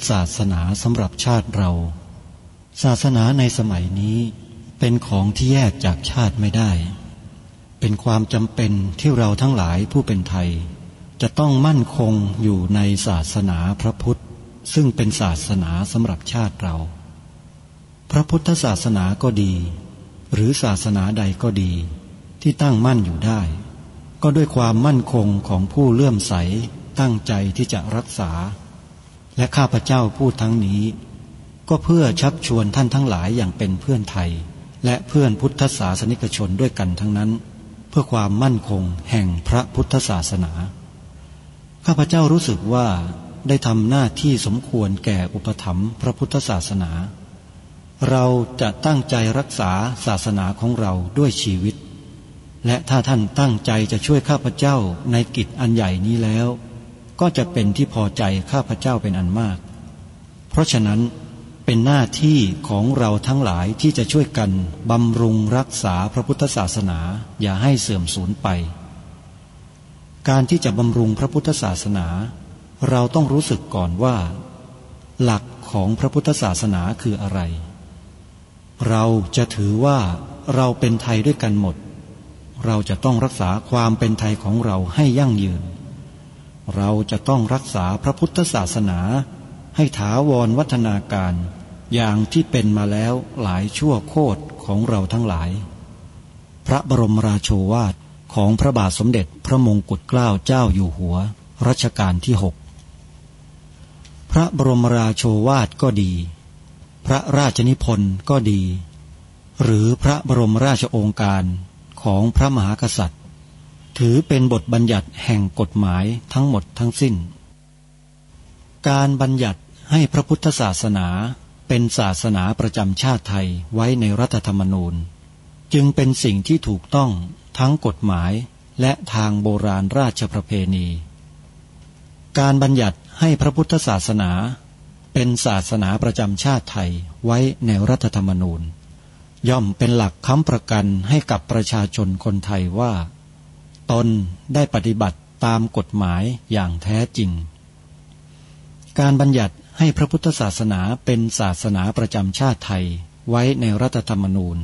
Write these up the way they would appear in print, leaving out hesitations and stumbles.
ศาสนาสำหรับชาติเราศาสนาในสมัยนี้เป็นของที่แยกจากชาติไม่ได้เป็นความจำเป็นที่เราทั้งหลายผู้เป็นไทยจะต้องมั่นคงอยู่ในศาสนาพระพุทธซึ่งเป็นศาสนาสำหรับชาติเราพระพุทธศาสนาก็ดีหรือศาสนาใดก็ดีที่ตั้งมั่นอยู่ได้ก็ด้วยความมั่นคงของผู้เลื่อมใสตั้งใจที่จะรักษาและข้าพเจ้าพูดทั้งนี้ก็เพื่อชักชวนท่านทั้งหลายอย่างเป็นเพื่อนไทยและเพื่อนพุทธศาสนิกชนด้วยกันทั้งนั้นเพื่อความมั่นคงแห่งพระพุทธศาสนาข้าพเจ้ารู้สึกว่าได้ทำหน้าที่สมควรแก่อุปถัมภ์พระพุทธศาสนาเราจะตั้งใจรักษาศาสนาของเราด้วยชีวิตและถ้าท่านตั้งใจจะช่วยข้าพเจ้าในกิจอันใหญ่นี้แล้วก็จะเป็นที่พอใจข้าพเจ้าเป็นอันมากเพราะฉะนั้นเป็นหน้าที่ของเราทั้งหลายที่จะช่วยกันบำรุงรักษาพระพุทธศาสนาอย่าให้เสื่อมสูญไปการที่จะบำรุงพระพุทธศาสนาเราต้องรู้สึกก่อนว่าหลักของพระพุทธศาสนาคืออะไรเราจะถือว่าเราเป็นไทยด้วยกันหมดเราจะต้องรักษาความเป็นไทยของเราให้ยั่งยืนเราจะต้องรักษาพระพุทธศาสนาให้ถาวรวัฒนาการอย่างที่เป็นมาแล้วหลายชั่วโคตรของเราทั้งหลายพระบรมราโชวาทของพระบาทสมเด็จพระมงกุฎเกล้าเจ้าอยู่หัวรัชกาลที่ 6พระบรมราโชวาทก็ดีพระราชนิพนธ์ก็ดีหรือพระบรมราชโองการของพระมหากษัตริย์ถือเป็นบทบัญญัติแห่งกฎหมายทั้งหมดทั้งสิ้นการบัญญัติให้พระพุทธศาสนาเป็นศาสนาประจำชาติไทยไว้ในรัฐธรรมนูญจึงเป็นสิ่งที่ถูกต้องทั้งกฎหมายและทางโบราณราชประเพณีการบัญญัติให้พระพุทธศาสนาเป็นศาสนาประจำชาติไทยไว้ในรัฐธรรมนูญย่อมเป็นหลักค้ำประกันให้กับประชาชนคนไทยว่าตนได้ปฏิบัติตามกฎหมายอย่างแท้จริงการบัญญัติให้พระพุทธศาสนาเป็นศาสนาประจำชาติไทยไว้ในรัฐธรรมนูญ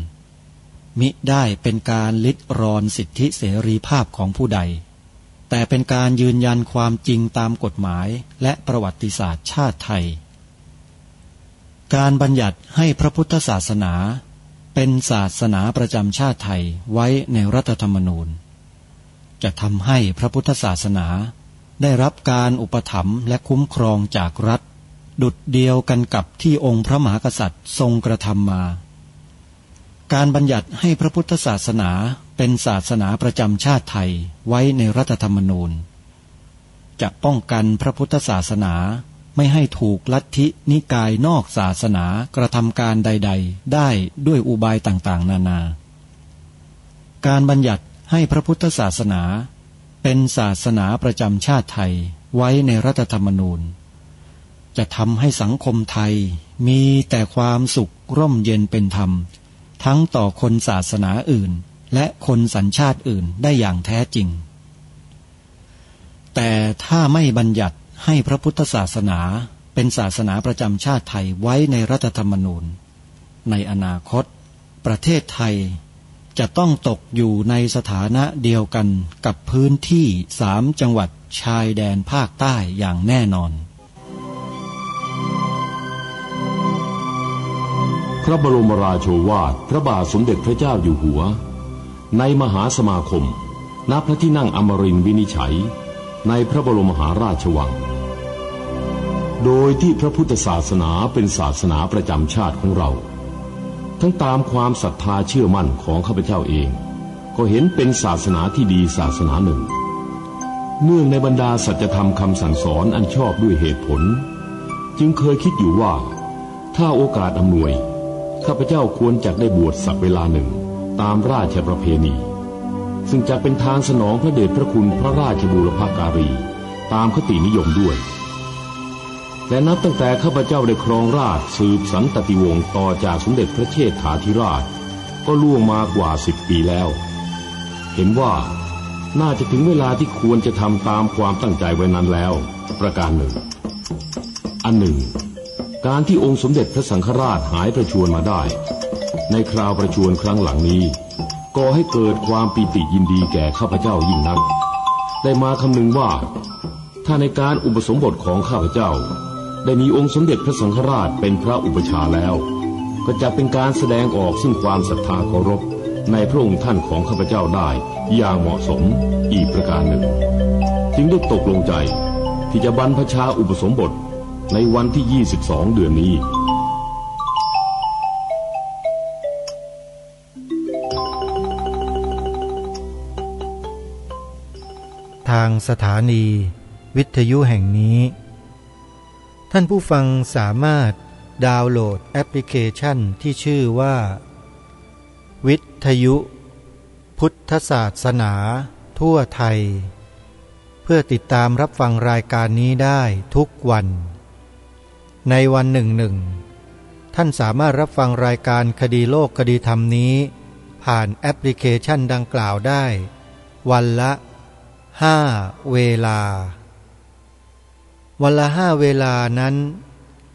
มิได้เป็นการลิดรอนสิทธิเสรีภาพของผู้ใดแต่เป็นการยืนยันความจริงตามกฎหมายและประวัติศาสตร์ชาติไทยการบัญญัติให้พระพุทธศาสนาเป็นศาสนาประจำชาติไทยไว้ในรัฐธรรมนูญจะทำให้พระพุทธศาสนาได้รับการอุปถัมภ์และคุ้มครองจากรัฐดุจเดียวกันกับที่องค์พระมหากษัตริย์ทรงกระทำมาการบัญญัติให้พระพุทธศาสนาเป็นศาสนาประจำชาติไทยไว้ในรัฐธรรมนูญจะป้องกันพระพุทธศาสนาไม่ให้ถูกลัทธินิกายนอกศาสนากระทำการใดๆได้ด้วยอุบายต่างๆนานาการบัญญัติให้พระพุทธศาสนาเป็นศาสนาประจำชาติไทยไว้ในรัฐธรรมนูญจะทำให้สังคมไทยมีแต่ความสุขร่มเย็นเป็นธรรมทั้งต่อคนศาสนาอื่นและคนสัญชาติอื่นได้อย่างแท้จริงแต่ถ้าไม่บัญญัติให้พระพุทธศาสนาเป็นศาสนาประจำชาติไทยไว้ในรัฐธรรมนูญในอนาคตประเทศไทยจะต้องตกอยู่ในสถานะเดียวกันกับพื้นที่3 จังหวัดชายแดนภาคใต้อย่างแน่นอนพระบรมราโชวาทพระบาทสมเด็จพระเจ้าอยู่หัวในมหาสมาคมณพระที่นั่งอมรินทร์วินิจฉัยในพระบรมมหาราชวังโดยที่พระพุทธศาสนาเป็นศาสนาประจำชาติของเราทั้งตามความศรัทธาเชื่อมั่นของข้าพเจ้าเองก็เห็นเป็นศาสนาที่ดีศาสนาหนึ่งเนื่องในบรรดาสัจธรรมคำสั่งสอนอันชอบด้วยเหตุผลจึงเคยคิดอยู่ว่าถ้าโอกาสอำนวยข้าพเจ้าควรจะได้บวชสักเวลาหนึ่งตามราชประเพณีซึ่งจะเป็นทางสนองพระเดชพระคุณพระราชบูรพการีตามคตินิยมด้วยและนับตั้งแต่ข้าพเจ้าได้ครองราชย์สืบสันตติวงศ์ต่อจากสมเด็จพระเชษฐาธิราชก็ล่วงมากว่า10 ปีแล้วเห็นว่าน่าจะถึงเวลาที่ควรจะทำตามความตั้งใจไว้นั้นแล้วประการหนึ่ง อันหนึ่งการที่องค์สมเด็จพระสังฆราชหายประชวรมาได้ในคราวประชวรครั้งหลังนี้ก่อให้เกิดความปีติยินดีแก่ข้าพเจ้ายิ่งนักได้มาคำนึงว่าถ้าในการอุปสมบทของข้าพเจ้าได้มีองค์สมเด็จพระสังฆราชเป็นพระอุปชาแล้วก็จะเป็นการแสดงออกซึ่งความศรัทธาเคารพในพระองค์ท่านของข้าพเจ้าได้อย่างเหมาะสมอีกประการหนึ่งจึงได้ตกลงใจที่จะบรรพชาอุปสมบทในวันที่ 22 เดือนนี้ทางสถานีวิทยุแห่งนี้ท่านผู้ฟังสามารถดาวน์โหลดแอปพลิเคชันที่ชื่อว่าวิทยุพุทธศาสนาทั่วไทยเพื่อติดตามรับฟังรายการนี้ได้ทุกวันในวันหนึ่งท่านสามารถรับฟังรายการคดีโลกคดีธรรมนี้ผ่านแอปพลิเคชันดังกล่าวได้วันละ5 เวลาวันละ5 เวลานั้น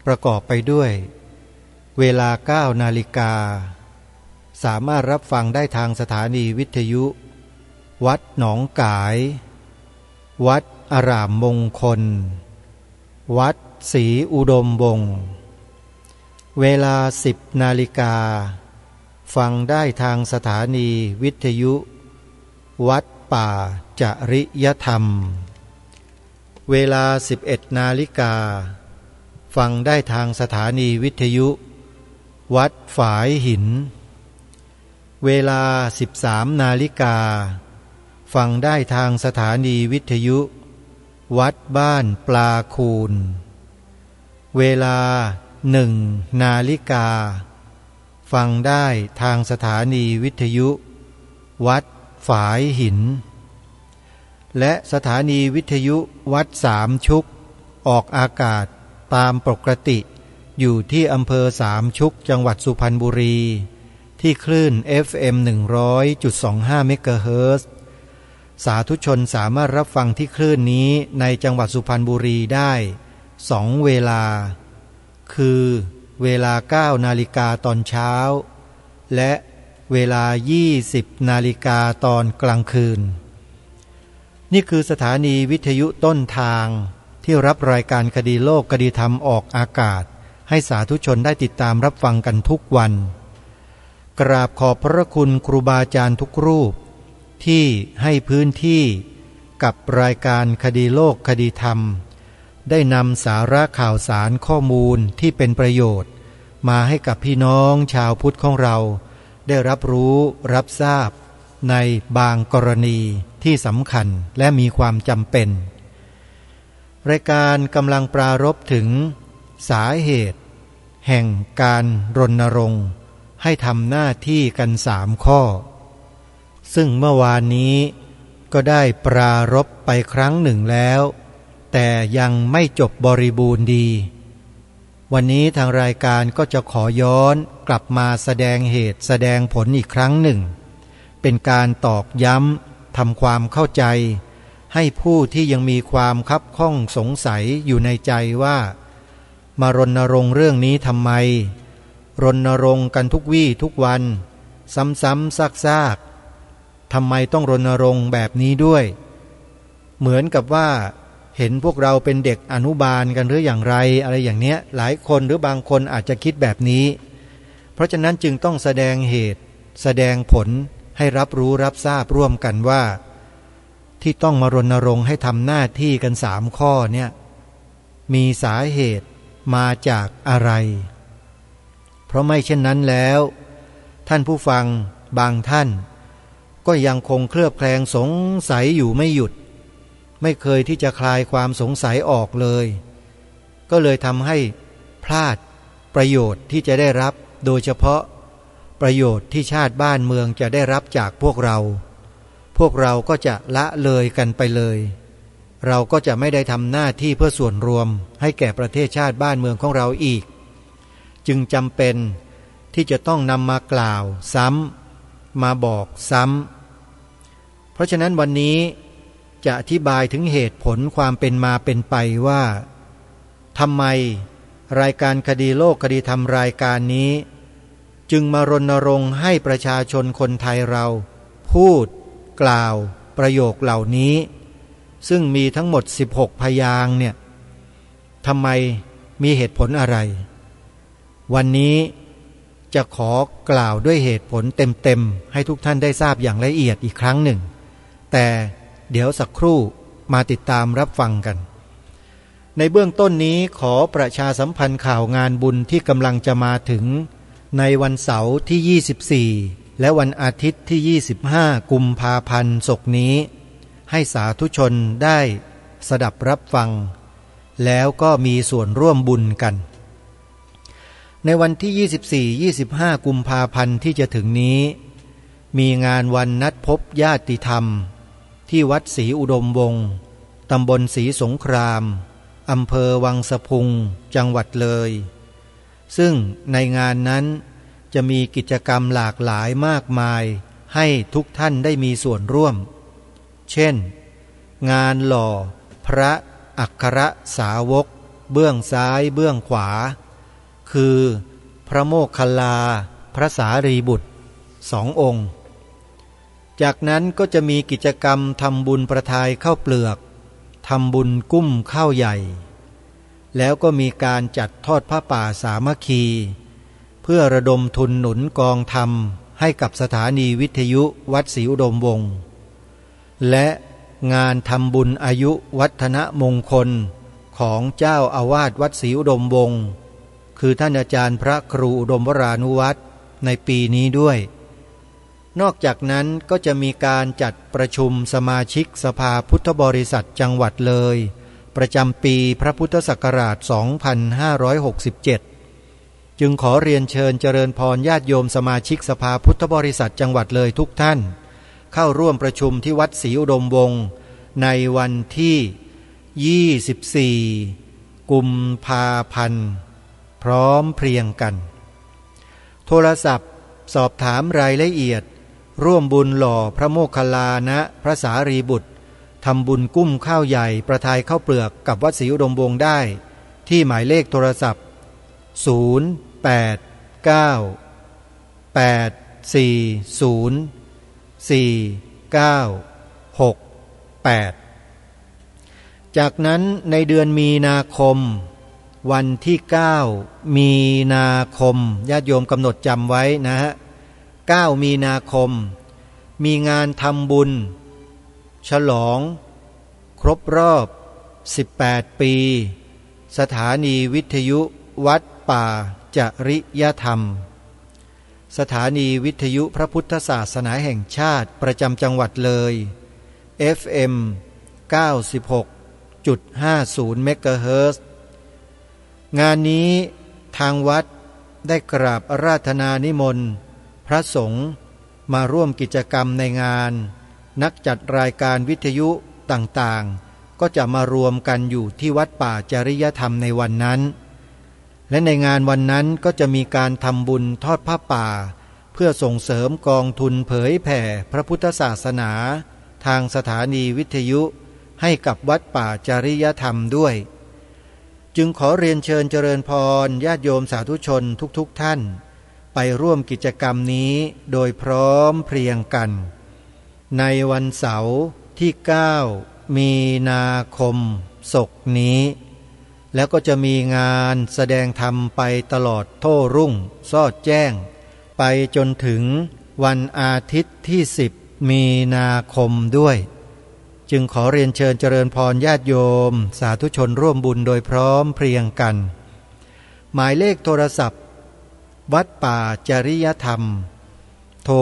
ประกอบไปด้วยเวลา 9 นาฬิกาสามารถรับฟังได้ทางสถานีวิทยุวัดหนองกายวัดอารามมงคลวัดศรีอุดมวงศ์เวลา 10 นาฬิกาฟังได้ทางสถานีวิทยุวัดป่าจริยธรรมเวลา 11 นาฬิกาฟังได้ทางสถานีวิทยุวัดฝายหินเวลา 13 นาฬิกาฟังได้ทางสถานีวิทยุวัดบ้านปลาคูนเวลา 1 นาฬิกาฟังได้ทางสถานีวิทยุวัดฝายหินและสถานีวิทยุวัดสามชุกออกอากาศตามปกติอยู่ที่อำเภอสามชุกจังหวัดสุพรรณบุรีที่คลื่น FM 100.25 เมกะเฮิรตซ์สาธุชนสามารถรับฟังที่คลื่นนี้ในจังหวัดสุพรรณบุรีได้2 เวลาคือเวลา 9 นาฬิกาตอนเช้าและเวลา 20 นาฬิกาตอนกลางคืนนี่คือสถานีวิทยุต้นทางที่รับรายการคดีโลกคดีธรรมออกอากาศให้สาธุชนได้ติดตามรับฟังกันทุกวันกราบขอบพระคุณครูบาอาจารย์ทุกรูปที่ให้พื้นที่กับรายการคดีโลกคดีธรรมได้นำสาระข่าวสารข้อมูลที่เป็นประโยชน์มาให้กับพี่น้องชาวพุทธของเราได้รับรู้รับทราบในบางกรณีที่สำคัญและมีความจำเป็นรายการกำลังปรารภถึงสาเหตุแห่งการรณรงค์ให้ทำหน้าที่กัน3 ข้อซึ่งเมื่อวานนี้ก็ได้ปรารภไปครั้งหนึ่งแล้วแต่ยังไม่จบบริบูรณ์ดีวันนี้ทางรายการก็จะขอย้อนกลับมาแสดงเหตุแสดงผลอีกครั้งหนึ่งเป็นการตอกย้ำทำความเข้าใจให้ผู้ที่ยังมีความคับข้องสงสัยอยู่ในใจว่ามารณรงค์เรื่องนี้ทำไมรณรงค์กันทุกวี่ทุกวันซ้ำๆซากๆทำไมต้องรณรงค์แบบนี้ด้วยเหมือนกับว่าเห็นพวกเราเป็นเด็กอนุบาลกันหรืออย่างไรอะไรอย่างเนี้ยหลายคนหรือบางคนอาจจะคิดแบบนี้เพราะฉะนั้นจึงต้องแสดงเหตุแสดงผลให้รับรู้รับทราบร่วมกันว่าที่ต้องมารณรงค์ให้ทำหน้าที่กัน3 ข้อเนี่ยมีสาเหตุมาจากอะไรเพราะไม่เช่นนั้นแล้วท่านผู้ฟังบางท่านก็ยังคงเคลือบแคลงสงสัยอยู่ไม่หยุดไม่เคยที่จะคลายความสงสัยออกเลยก็เลยทำให้พลาดประโยชน์ที่จะได้รับโดยเฉพาะประโยชน์ที่ชาติบ้านเมืองจะได้รับจากพวกเราก็จะละเลยกันไปเลยเราก็จะไม่ได้ทำหน้าที่เพื่อส่วนรวมให้แก่ประเทศชาติบ้านเมืองของเราอีกจึงจำเป็นที่จะต้องนำมากล่าวซ้ำมาบอกซ้ำเพราะฉะนั้นวันนี้จะอธิบายถึงเหตุผลความเป็นมาเป็นไปว่าท ทำไมรายการคดีโลกคดีธรรมรายการนี้จึงมารณรงค์ให้ประชาชนคนไทยเราพูดกล่าวประโยคเหล่านี้ซึ่งมีทั้งหมด16พยางค์เนี่ยทำไมมีเหตุผลอะไรวันนี้จะขอกล่าวด้วยเหตุผลเต็มๆให้ทุกท่านได้ทราบอย่างละเอียดอีกครั้งหนึ่งแต่เดี๋ยวสักครู่มาติดตามรับฟังกันในเบื้องต้นนี้ขอประชาสัมพันธ์ข่าวงานบุญที่กำลังจะมาถึงในวันเสาร์ที่24และวันอาทิตย์ที่25กุมภาพันธ์ศกนี้ให้สาธุชนได้สดับรับฟังแล้วก็มีส่วนร่วมบุญกันในวันที่24-25กุมภาพันธ์ที่จะถึงนี้มีงานวันนัดพบญาติธรรมที่วัดศรีอุดมวงศ์ตำบลศรีสงครามอำเภอวังสะพุงจังหวัดเลยซึ่งในงานนั้นจะมีกิจกรรมหลากหลายมากมายให้ทุกท่านได้มีส่วนร่วมเช่นงานหล่อพระอัครสาวกเบื้องซ้ายเบื้องขวาคือพระโมคคัลลาพระสารีบุตร2 องค์จากนั้นก็จะมีกิจกรรมทำบุญประทายข้าวเปลือกทำบุญกุ้มข้าวใหญ่แล้วก็มีการจัดทอดผ้าป่าสามัคคีเพื่อระดมทุนหนุนกองธรรมให้กับสถานีวิทยุวัดศรีอุดมวงศ์และงานทำบุญอายุวัฒนมงคลของเจ้าอาวาสวัดศรีอุดมวงศ์คือท่านอาจารย์พระครูอุดมวรานุวัตรในปีนี้ด้วยนอกจากนั้นก็จะมีการจัดประชุมสมาชิกสภาพุทธบริษัทจังหวัดเลยประจำปีพระพุทธศักราช 2567 จึงขอเรียนเชิญเจริญพรญาติโยมสมาชิกสภาพุทธบริษัทจังหวัดเลยทุกท่านเข้าร่วมประชุมที่วัดศรีอุดมวงศ์ในวันที่24กุมภาพันธ์พร้อมเพรียงกันโทรศัพท์สอบถามรายละเอียดร่วมบุญหล่อพระโมคคัลลานะพระสารีบุตรทำบุญกุ้มข้าวใหญ่ประทายข้าวเปลือกกับวัดศรีอุดมวงศ์ได้ที่หมายเลขโทรศัพท์089-840-4968จากนั้นในเดือนมีนาคมวันที่9มีนาคมญาติโยมกำหนดจำไว้นะฮะ9มีนาคมมีงานทำบุญฉลองครบรอบ18ปีสถานีวิทยุวัดป่าจริยธรรมสถานีวิทยุพระพุทธศาสนาแห่งชาติประจำจังหวัดเลย FM 96.50 เมกะเฮิรตซ์งานนี้ทางวัดได้กราบอาราธนานิมนต์พระสงฆ์มาร่วมกิจกรรมในงานนักจัดรายการวิทยุต่างๆก็จะมารวมกันอยู่ที่วัดป่าจริยธรรมในวันนั้นและในงานวันนั้นก็จะมีการทำบุญทอดผ้าป่าเพื่อส่งเสริมกองทุนเผยแผ่พระพุทธศาสนาทางสถานีวิทยุให้กับวัดป่าจริยธรรมด้วยจึงขอเรียนเชิญเจริญพรญาติโยมสาธุชนทุกท่านไปร่วมกิจกรรมนี้โดยพร้อมเพรียงกันในวันเสาร์ที่9มีนาคมศกนี้แล้วก็จะมีงานแสดงธรรมไปตลอดโต้รุ่งสอดแจ้งไปจนถึงวันอาทิตย์ที่10มีนาคมด้วยจึงขอเรียนเชิญเจริญพรญาติโยมสาธุชนร่วมบุญโดยพร้อมเพรียงกันหมายเลขโทรศัพท์วัดป่าจริยธรรมโทร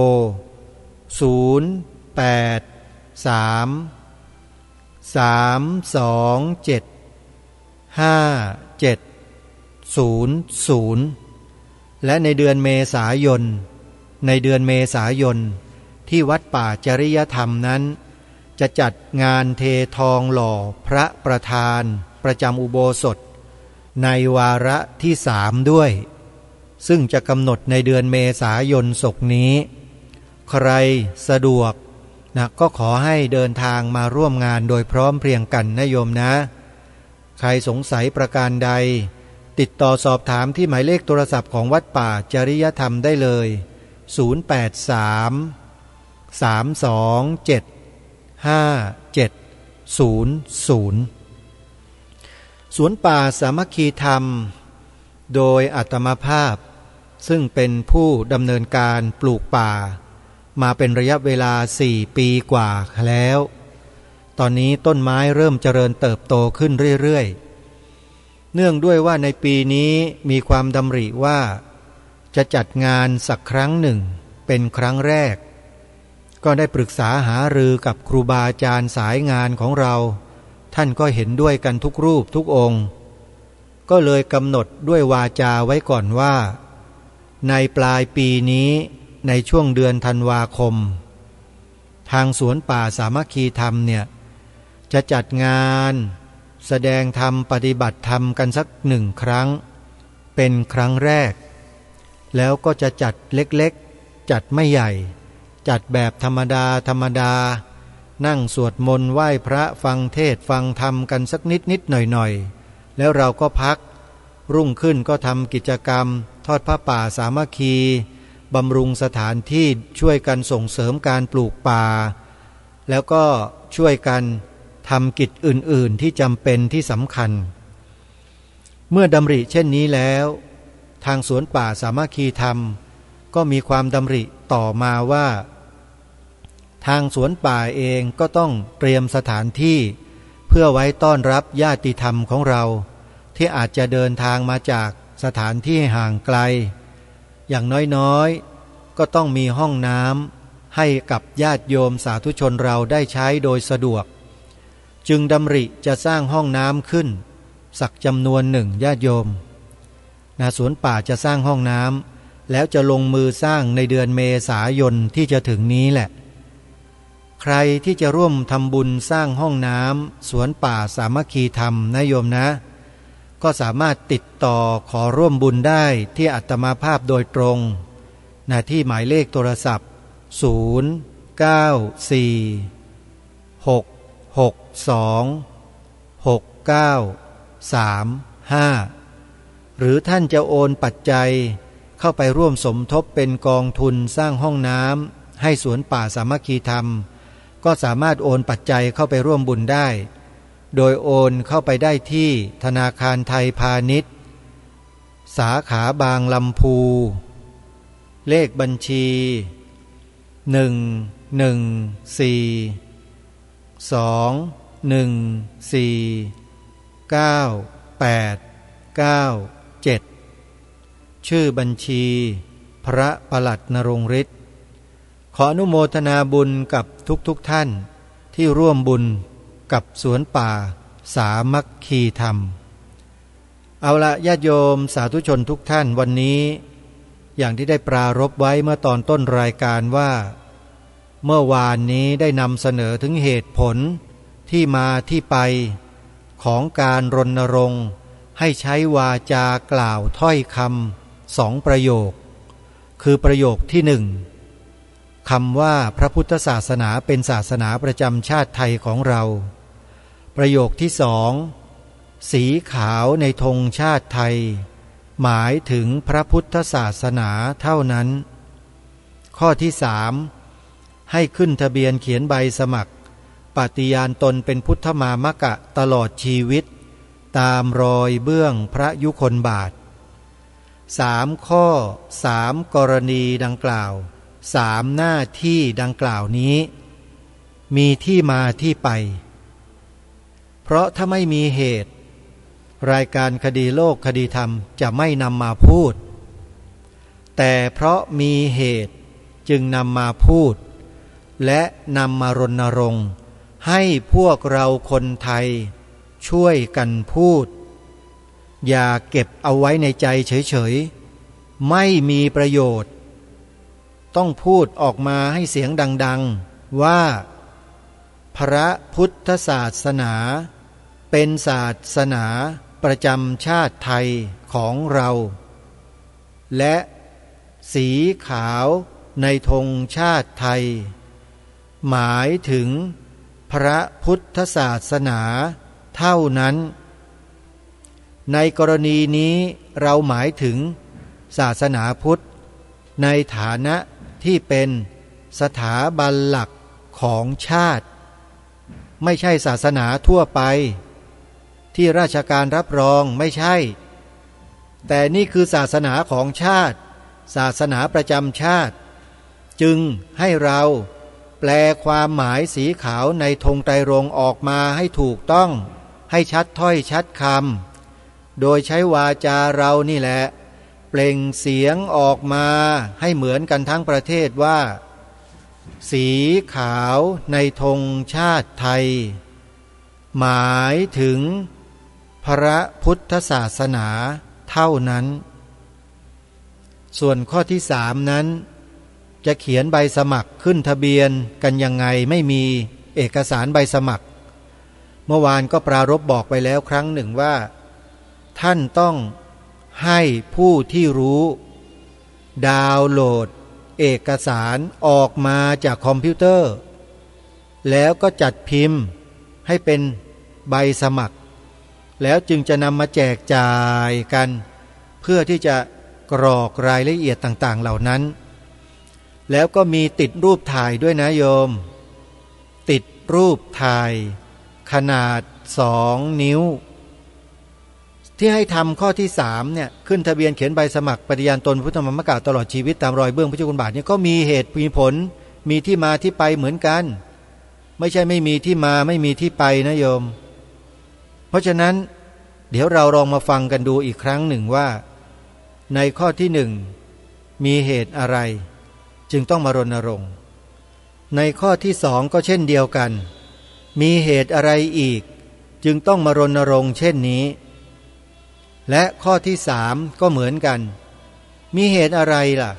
087-527-00และในเดือนเมษายนที่วัดป่าจริยธรรมนั้นจะจัดงานเททองหล่อพระประธานประจำอุโบสถในวาระที่3ด้วยซึ่งจะกำหนดในเดือนเมษายนศกนี้ใครสะดวกนะก็ขอให้เดินทางมาร่วมงานโดยพร้อมเพรียงกันนะโยมนะ ใครสงสัยประการใดติดต่อสอบถามที่หมายเลขโทรศัพท์ของวัดป่าจริยธรรมได้เลย083 327 5700สวนป่าสามัคคีธรรมโดยอาตมาภาพซึ่งเป็นผู้ดำเนินการปลูกป่ามาเป็นระยะเวลา4 ปีกว่าแล้วตอนนี้ต้นไม้เริ่มเจริญเติบโตขึ้นเรื่อยๆเนื่องด้วยว่าในปีนี้มีความดำริว่าจะจัดงานสักครั้งหนึ่งเป็นครั้งแรกก็ได้ปรึกษาหารือกับครูบาอาจารย์สายงานของเราท่านก็เห็นด้วยกันทุกรูปทุกองค์ก็เลยกำหนดด้วยวาจาไว้ก่อนว่าในปลายปีนี้ในช่วงเดือนธันวาคมทางสวนป่าสามัคคีธรรมเนี่ยจะจัดงานแสดงธรรมปฏิบัติธรรมกันสัก1 ครั้งเป็นครั้งแรกแล้วก็จะจัดเล็กๆจัดไม่ใหญ่จัดแบบธรรมดานั่งสวดมนต์ไหว้พระฟังเทศฟังธรรมกันสักนิดหน่อยแล้วเราก็พักรุ่งขึ้นก็ทำกิจกรรมทอดผ้าป่าสามัคคีบำรุงสถานที่ช่วยกันส่งเสริมการปลูกป่าแล้วก็ช่วยกันทำกิจอื่นๆที่จำเป็นที่สำคัญเมื่อดำริเช่นนี้แล้วทางสวนป่าสามัคคีธรรมก็มีความดำริต่อมาว่าทางสวนป่าเองก็ต้องเตรียมสถานที่เพื่อไว้ต้อนรับญาติธรรมของเราที่อาจจะเดินทางมาจากสถานที่ห่างไกลอย่างน้อยๆก็ต้องมีห้องน้ำให้กับญาติโยมสาธุชนเราได้ใช้โดยสะดวกจึงดำริจะสร้างห้องน้ำขึ้นสักจำนวน1ญาติโยมสวนป่าจะสร้างห้องน้ำแล้วจะลงมือสร้างในเดือนเมษายนที่จะถึงนี้แหละใครที่จะร่วมทำบุญสร้างห้องน้ำสวนป่าสามัคคีธรรมนะโยมนะก็สามารถติดต่อขอร่วมบุญได้ที่อาตมาภาพโดยตรงที่หมายเลขโทรศัพท์094-662-6935หรือท่านจะโอนปัจจัยเข้าไปร่วมสมทบเป็นกองทุนสร้างห้องน้ำให้สวนป่าสามัคคีธรรมก็สามารถโอนปัจจัยเข้าไปร่วมบุญได้โดยโอนเข้าไปได้ที่ธนาคารไทยพาณิชย์สาขาบางลำพูเลขบัญชี114214987ชื่อบัญชีพระปลัดนรงฤทธิ์ขออนุโมทนาบุญกับทุกท่านที่ร่วมบุญกับสวนป่าสามัคคีธรรมเอาละญาติโยมสาธุชนทุกท่านวันนี้อย่างที่ได้ปรารภไว้เมื่อตอนต้นรายการว่าเมื่อวานนี้ได้นำเสนอถึงเหตุผลที่มาที่ไปของการรณรงค์ให้ใช้วาจากล่าวถ้อยคำ2 ประโยคคือประโยคที่1คำว่าพระพุทธศาสนาเป็นศาสนาประจำชาติไทยของเราประโยคที่2สีขาวในธงชาติไทยหมายถึงพระพุทธศาสนาเท่านั้นข้อที่3ให้ขึ้นทะเบียนเขียนใบสมัครปฏิญาณตนเป็นพุทธมามกะตลอดชีวิตตามรอยเบื้องพระยุคลบาท3 ข้อ3 กรณีดังกล่าว3 หน้าที่ดังกล่าวนี้มีที่มาที่ไปเพราะถ้าไม่มีเหตุรายการคดีโลกคดีธรรมจะไม่นำมาพูดแต่เพราะมีเหตุจึงนำมาพูดและนำมารณรงค์ให้พวกเราคนไทยช่วยกันพูดอย่าเก็บเอาไว้ในใจเฉยๆไม่มีประโยชน์ต้องพูดออกมาให้เสียงดังๆว่าพระพุทธศาสนาเป็นศาสนาประจำชาติไทยของเราและสีขาวในธงชาติไทยหมายถึงพระพุทธศาสนาเท่านั้น ในกรณีนี้เราหมายถึงศาสนาพุทธในฐานะที่เป็นสถาบันหลักของชาติไม่ใช่ศาสนาทั่วไปที่ราชการรับรองไม่ใช่แต่นี่คือศาสนาของชาติศาสนาประจำชาติจึงให้เราแปลความหมายสีขาวในธงไตรรงค์ออกมาให้ถูกต้องให้ชัดถ้อยชัดคำโดยใช้วาจาเรานี่แหละเปล่งเสียงออกมาให้เหมือนกันทั้งประเทศว่าสีขาวในธงชาติไทยหมายถึงพระพุทธศาสนาเท่านั้นส่วนข้อที่3นั้นจะเขียนใบสมัครขึ้นทะเบียนกันยังไงไม่มีเอกสารใบสมัครเมื่อวานก็ปรารภบอกไปแล้วครั้งหนึ่งว่าท่านต้องให้ผู้ที่รู้ดาวน์โหลดเอกสารออกมาจากคอมพิวเตอร์แล้วก็จัดพิมพ์ให้เป็นใบสมัครแล้วจึงจะนำมาแจกจ่ายกันเพื่อที่จะกรอกรายละเอียดต่างๆเหล่านั้นแล้วก็มีติดรูปถ่ายด้วยนะโยมติดรูปถ่ายขนาด2 นิ้วที่ให้ทำข้อที่3เนี่ยขึ้นทะเบียนเขียนใบสมัครปฏิญาณตนพุทธมรรคกล่าวตลอดชีวิตตามรอยเบื้องพระเจ้าคุณบาทเนี่ยก็มีเหตุมีผลมีที่มาที่ไปเหมือนกันไม่ใช่ไม่มีที่มาไม่มีที่ไปนะโยมเพราะฉะนั้นเดี๋ยวเราลองมาฟังกันดูอีกครั้งหนึ่งว่าในข้อที่1มีเหตุอะไรจึงต้องมารณรงค์ในข้อที่2ก็เช่นเดียวกันมีเหตุอะไรอีกจึงต้องมารณรงค์เช่นนี้และข้อที่3ก็เหมือนกันมีเหตุอะไรล่ะ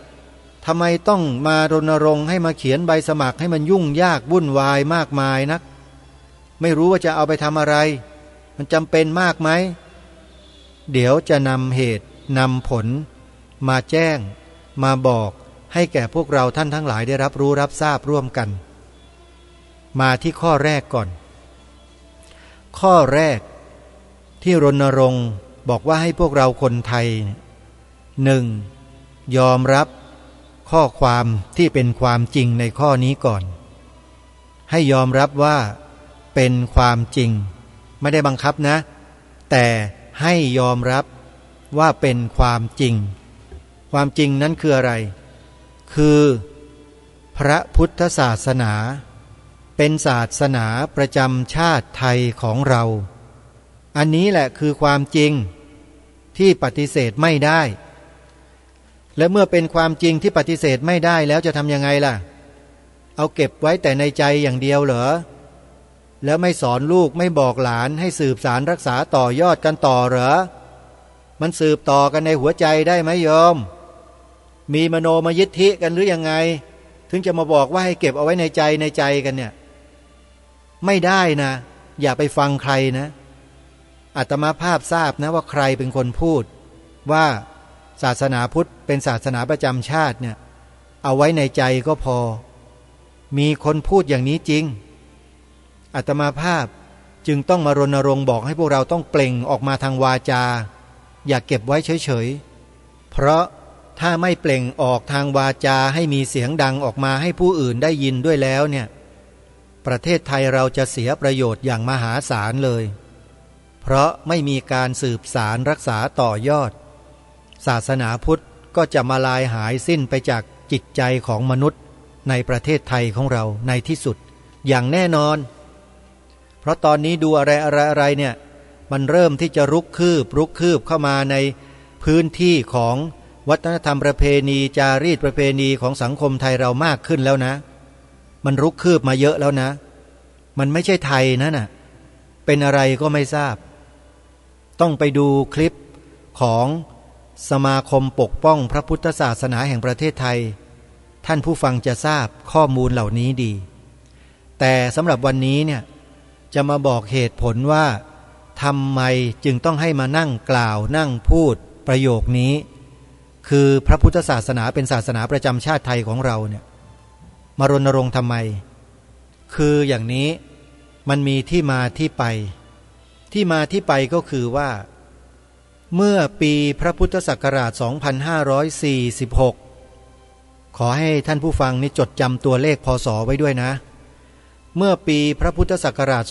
ทำไมต้องมารณรงค์ให้มาเขียนใบสมัครให้มันยุ่งยากวุ่นวายมากมายนักไม่รู้ว่าจะเอาไปทำอะไรมันจำเป็นมากไหมเดี๋ยวจะนำเหตุนำผลมาแจ้งมาบอกให้แก่พวกเราท่านทั้งหลายได้รับรู้รับทราบร่วมกันมาที่ข้อแรกก่อนข้อแรกที่รณรงค์บอกว่าให้พวกเราคนไทย1ยอมรับข้อความที่เป็นความจริงในข้อนี้ก่อนให้ยอมรับว่าเป็นความจริงไม่ได้บังคับนะแต่ให้ยอมรับว่าเป็นความจริงความจริงนั้นคืออะไรคือพระพุทธศาสนาเป็นศาสนาประจำชาติไทยของเราอันนี้แหละคือความจริงที่ปฏิเสธไม่ได้และเมื่อเป็นความจริงที่ปฏิเสธไม่ได้แล้วจะทำยังไงล่ะเอาเก็บไว้แต่ในใจอย่างเดียวเหรอแล้วไม่สอนลูกไม่บอกหลานให้สืบสารรักษาต่อยอดกันต่อเหรอมันสืบต่อกันในหัวใจได้ไหมโยมมีมโนมยิทธิกันหรือยังไงถึงจะมาบอกว่าให้เก็บเอาไว้ในใจกันเนี่ยไม่ได้นะอย่าไปฟังใครนะอาตมาภาพทราบนะว่าใครเป็นคนพูดว่าศาสนาพุทธเป็นศาสนาประจำชาติเนี่ยเอาไว้ในใจก็พอมีคนพูดอย่างนี้จริงอาตมาภาพจึงต้องมารณรงค์บอกให้พวกเราต้องเปล่งออกมาทางวาจาอย่าเก็บไว้เฉยๆเพราะถ้าไม่เปล่งออกทางวาจาให้มีเสียงดังออกมาให้ผู้อื่นได้ยินด้วยแล้วเนี่ยประเทศไทยเราจะเสียประโยชน์อย่างมหาศาลเลยเพราะไม่มีการสืบสารรักษาต่อยอดศาสนาพุทธก็จะมาลายหายสิ้นไปจากจิตใจของมนุษย์ในประเทศไทยของเราในที่สุดอย่างแน่นอนเพราะตอนนี้ดูอะไรเนี่ยมันเริ่มที่จะรุกคืบเข้ามาในพื้นที่ของวัฒนธรรมประเพณีจารีตประเพณีของสังคมไทยเรามากขึ้นแล้วนะมันรุกคืบมาเยอะแล้วนะมันไม่ใช่ไทยนะน่ะเป็นอะไรก็ไม่ทราบต้องไปดูคลิปของสมาคมปกป้องพระพุทธศาสนาแห่งประเทศไทยท่านผู้ฟังจะทราบข้อมูลเหล่านี้ดีแต่สำหรับวันนี้เนี่ยจะมาบอกเหตุผลว่าทำไมจึงต้องให้มานั่งกล่าวนั่งพูดประโยคนี้คือพระพุทธศาสนาเป็นศาสนาประจำชาติไทยของเราเนี่ยมารณรงค์ทำไมคืออย่างนี้มันมีที่มาที่ไปก็คือว่า เมื่อปีพระพุทธศักราช 2546 ขอให้ท่านผู้ฟังนี่จดจำตัวเลขพศไว้ด้วยนะเมื่อปีพระพุทธศักราช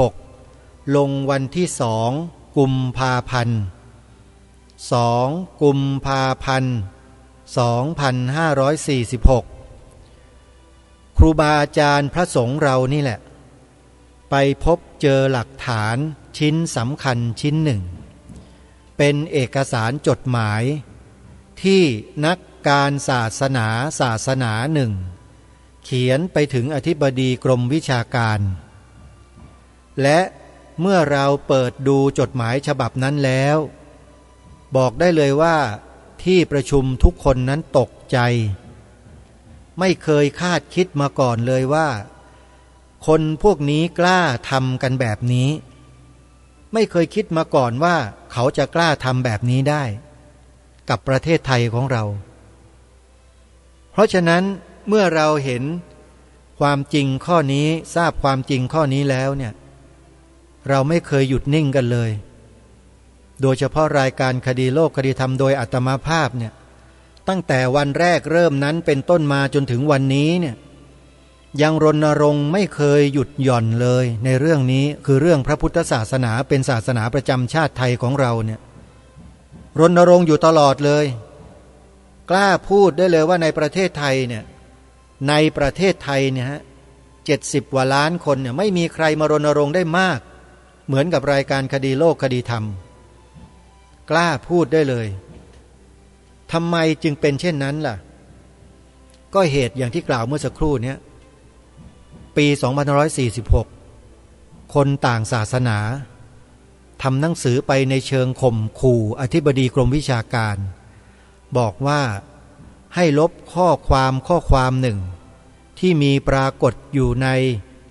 2546 ลงวันที่2 กุมภาพันธ์ 2 กุมภาพันธ์ 2546 ครูบาอาจารย์พระสงฆ์เรานี่แหละไปพบเจอหลักฐานชิ้นสำคัญชิ้นหนึ่งเป็นเอกสารจดหมายที่นักการศาสนาหนึ่งเขียนไปถึงอธิบดีกรมวิชาการและเมื่อเราเปิดดูจดหมายฉบับนั้นแล้วบอกได้เลยว่าที่ประชุมทุกคนนั้นตกใจไม่เคยคาดคิดมาก่อนเลยว่าคนพวกนี้กล้าทำกันแบบนี้ไม่เคยคิดมาก่อนว่าเขาจะกล้าทำแบบนี้ได้กับประเทศไทยของเราเพราะฉะนั้นเมื่อเราเห็นความจริงข้อนี้ทราบความจริงข้อนี้แล้วเนี่ยเราไม่เคยหยุดนิ่งกันเลยโดยเฉพาะรายการคดีโลกคดีธรรมโดยอาตมาภาพเนี่ยตั้งแต่วันแรกเริ่มนั้นเป็นต้นมาจนถึงวันนี้เนี่ยยังรณรงค์ไม่เคยหยุดหย่อนเลยในเรื่องนี้คือเรื่องพระพุทธศาสนาเป็นศาสนาประจำชาติไทยของเราเนี่ยรณรงค์อยู่ตลอดเลยกล้าพูดได้เลยว่าในประเทศไทยเนี่ยในประเทศไทยเนี่ย70 กว่าล้านคนเนี่ยไม่มีใครมารณรงค์ได้มากเหมือนกับรายการคดีโลกคดีธรรมกล้าพูดได้เลยทำไมจึงเป็นเช่นนั้นล่ะก็เหตุอย่างที่กล่าวเมื่อสักครู่นี้ปี 2546 คนต่างศาสนาทำหนังสือไปในเชิงข่มขู่อธิบดีกรมวิชาการบอกว่าให้ลบข้อความหนึ่งที่มีปรากฏอยู่ใน